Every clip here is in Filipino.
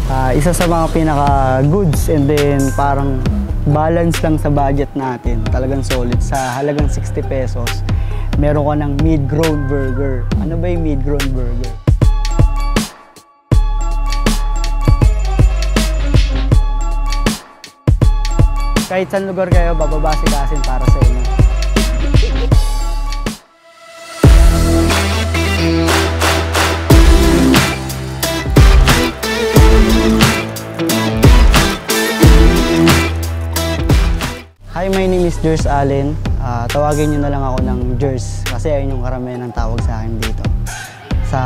Isa sa mga pinaka-goods and then parang balance lang sa budget natin. Talagang solid. Sa halagang 60 pesos, meron ka ng mid-grown burger. Ano ba yung mid-grown burger? Kahit saan lugar kayo, bababasikasin para sa inyo. Hi, my name is Jers Allen. Tawagin nyo na lang ako ng Jers kasi ayun yung karamihan ng tawag sa akin dito sa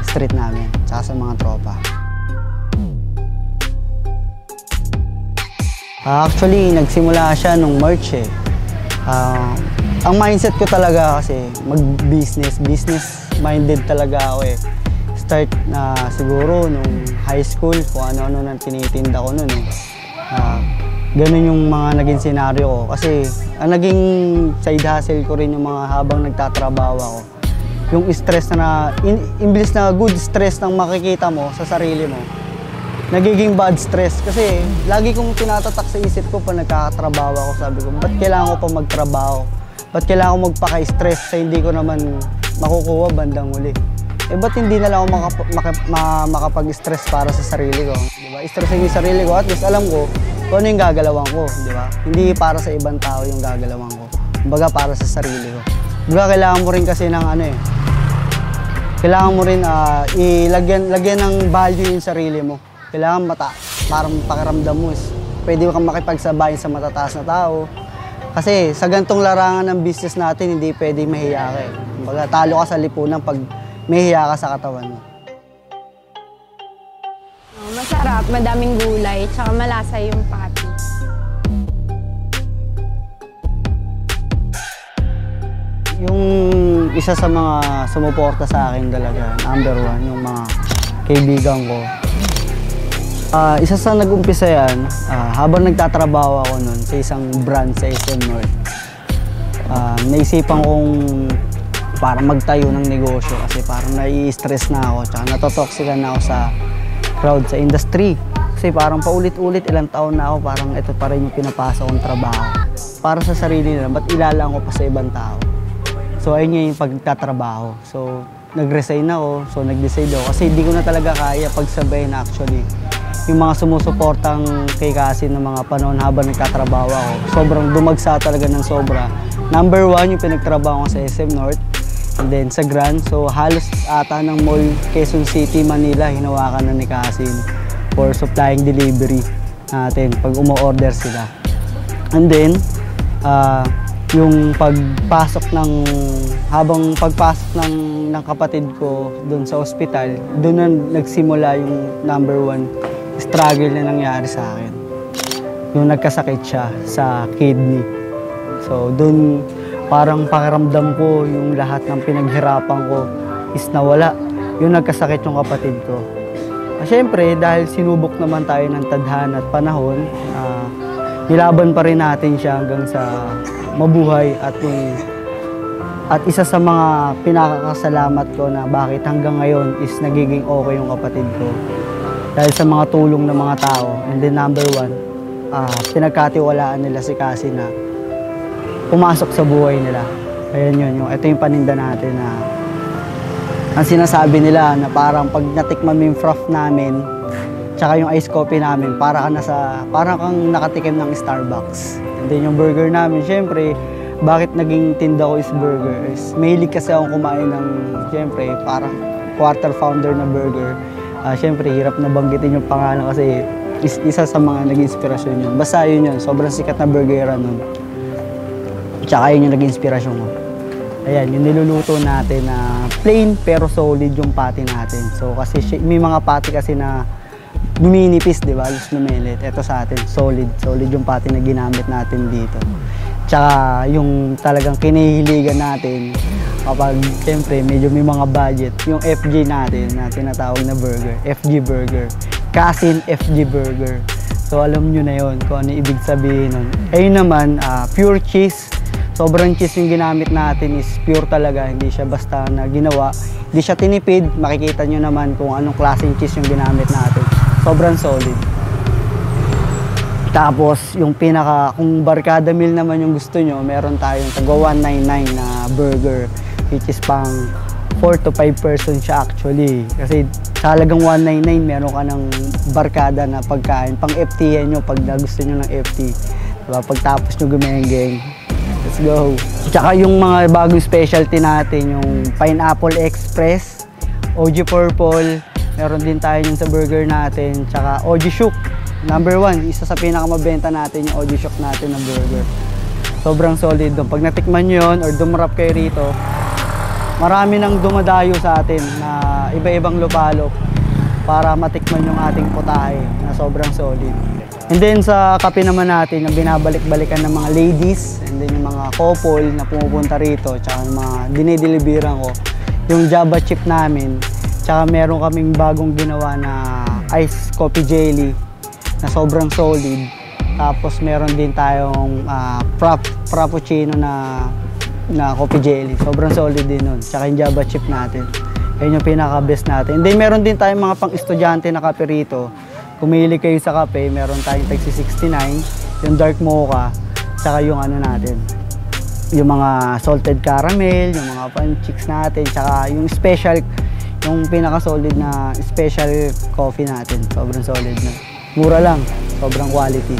street namin, tsaka sa mga tropa. Actually, nagsimula siya nung March eh. Ang mindset ko talaga kasi mag-business, business-minded talaga ako eh. Start na siguro nung high school, kung ano-ano nang tinitinda ko nun eh. Ganun yung mga naging senaryo ko. Kasi ang naging side hustle ko rin yung mga habang nagtatrabaho ako. Yung stress na, imbis na good stress nang makikita mo sa sarili mo, nagiging bad stress. Kasi lagi kong tinatatak sa isip ko pag nagkakatrabaho ako. Sabi ko, ba't kailangan ko pa magtrabaho? Ba't kailangan ko magpaka-stress sa hindi ko naman makukuha bandang huli? Eh ba't hindi na lang ako makapag-stress para sa sarili ko? Diba? Stressin yung sarili ko, at least alam ko kung ano yung gagalawan ko, di ba? Hindi para sa ibang tao yung gagalawan ko. Kumbaga para sa sarili ko. Kumbaga kailangan mo rin kasi ng ano eh. Kailangan mo rin lagyan ng value yung sarili mo. Kailangan parang pakiramdam mo. Pwede kang makipagsabayin sa matataas na tao. Kasi sa gantong larangan ng business natin, hindi pwede mahiya ka eh. Kumbaga talo ka sa lipunan pag mahiya ka sa katawan mo. Masarap, madaming gulay, tsaka malasa yung patty. Yung isa sa mga sumuporta sa akin talaga, number one, yung mga kaibigan ko. Isa sa nag-umpisa yan, habang nagtatrabaho ako nun sa isang brand sa SM North, naisipan kong parang magtayo ng negosyo kasi parang nai-stress na ako, tsaka natotoxican na ako sa crowd, sa industry. Kasi parang paulit-ulit, ilang taon na ako, parang ito pa rin yung pinapasok kong trabaho. Para sa sarili nila, ba't ilalang ko pa sa ibang tao? So ayun yung pagtatrabaho. So nag-resign ako, so nag-decide ako. Kasi hindi ko na talaga kaya pagsabayin actually. Yung mga sumusuportang kay Cassie ng mga panahon habang nagtatrabaho ako, sobrang dumagsa talaga ng sobra. Number one, yung pinagtrabaho ko sa SM North. And then sa Grand, so halos ata ng mall Quezon City, Manila, hinawakan na ni Cassie for supplying delivery natin pag umo-order sila. And then, yung habang pagpasok ng kapatid ko doon sa ospital, doon na nagsimula yung number one struggle na nangyari sa akin. Yung nagkasakit siya sa kidney. So doon, parang pakiramdam ko yung lahat ng pinaghirapan ko is nawala. Yung nagkasakit yung kapatid ko. Siyempre, dahil sinubok naman tayo ng tadhana at panahon, nilaban pa rin natin siya hanggang sa mabuhay at isa sa mga pinakakasalamat ko na bakit hanggang ngayon is nagiging okay yung kapatid ko. Dahil sa mga tulong ng mga tao. And then number one, pinagkatiwalaan nila si Cassie na pumasok sa buhay nila. Ayan yun, ito yung paninda natin na ang sinasabi nila na parang pag natikman mo yung froth namin tsaka yung ice coffee namin, parang kang nakatikim ng Starbucks. And then yung burger namin, syempre, bakit naging tinda ko is burger? Mahilig kasi akong kumain ng, syempre, parang quarter pounder na burger. Syempre, hirap na banggitin yung pangalan kasi isa sa mga naging inspirasyon yun. Basta yun, sobrang sikat na burgeran nun. Tsaka yun yung naging inspirasyon ko. Ayan, yung niluluto natin na plain pero solid yung patty natin. So kasi may mga patty kasi na luminipis, di ba? Alos lumilit. Ito sa atin, solid yung patty na ginamit natin dito. Tsaka yung talagang kinahihiligan natin kapag siyempre medyo may mga budget, yung FG natin na tinatawag na burger, FG Burger. Cassie FG Burger. So alam nyo na yun kung ano ibig sabihin nun. Ayun naman, pure cheese. Sobrang cheese yung ginamit natin is pure talaga, hindi siya basta na ginawa. Hindi siya tinipid, makikita nyo naman kung anong klaseng cheese yung ginamit natin. sobrang solid. Tapos yung kung barkada meal naman yung gusto nyo, meron tayong tagwa 199 na burger, which is pang 4 to 5 person siya actually. Kasi sa halagang 199, meron ka ng barkada na pagkain, pang FT nyo pag gusto nyo ng FT. Diba? Pagtapos nyo gumenggeng, let's go. Tsaka yung mga bagong specialty natin, yung Pineapple Express, OG Purple, meron din tayo yun sa burger natin, tsaka OG Shook. Number 1, isa sa pinakamabenta natin yung OG Shook natin na burger. Sobrang solid doon. Pag natikman nyo yun or dumarap kayo rito, marami nang dumadayo sa atin na iba-ibang lupalop para matikman yung ating putahe na sobrang solid. And then sa kape naman natin, yung binabalik-balikan ng mga ladies, and then yung mga couple na pumupunta rito, tsaka yung mga dinideliveran ko, yung Java chip namin, tsaka meron kaming bagong ginawa na ice coffee jelly na sobrang solid. Tapos meron din tayong frappuccino na coffee jelly. Sobrang solid din nun. Tsaka yung Java chip natin. Ayun yung pinaka-best natin. And then meron din tayong mga pang-estudyante na kape rito. Kung mahilig kayo sa kape, meron tayong tagsi 69, yung dark mocha, tsaka yung ano natin, yung mga salted caramel, yung mga pan-chicks natin, tsaka yung special, yung pinaka-solid na special coffee natin. Sobrang solid na. Mura lang, sobrang quality.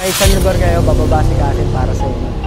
Kahit saan lugar kayo, bababa si Kasin para sa inyo.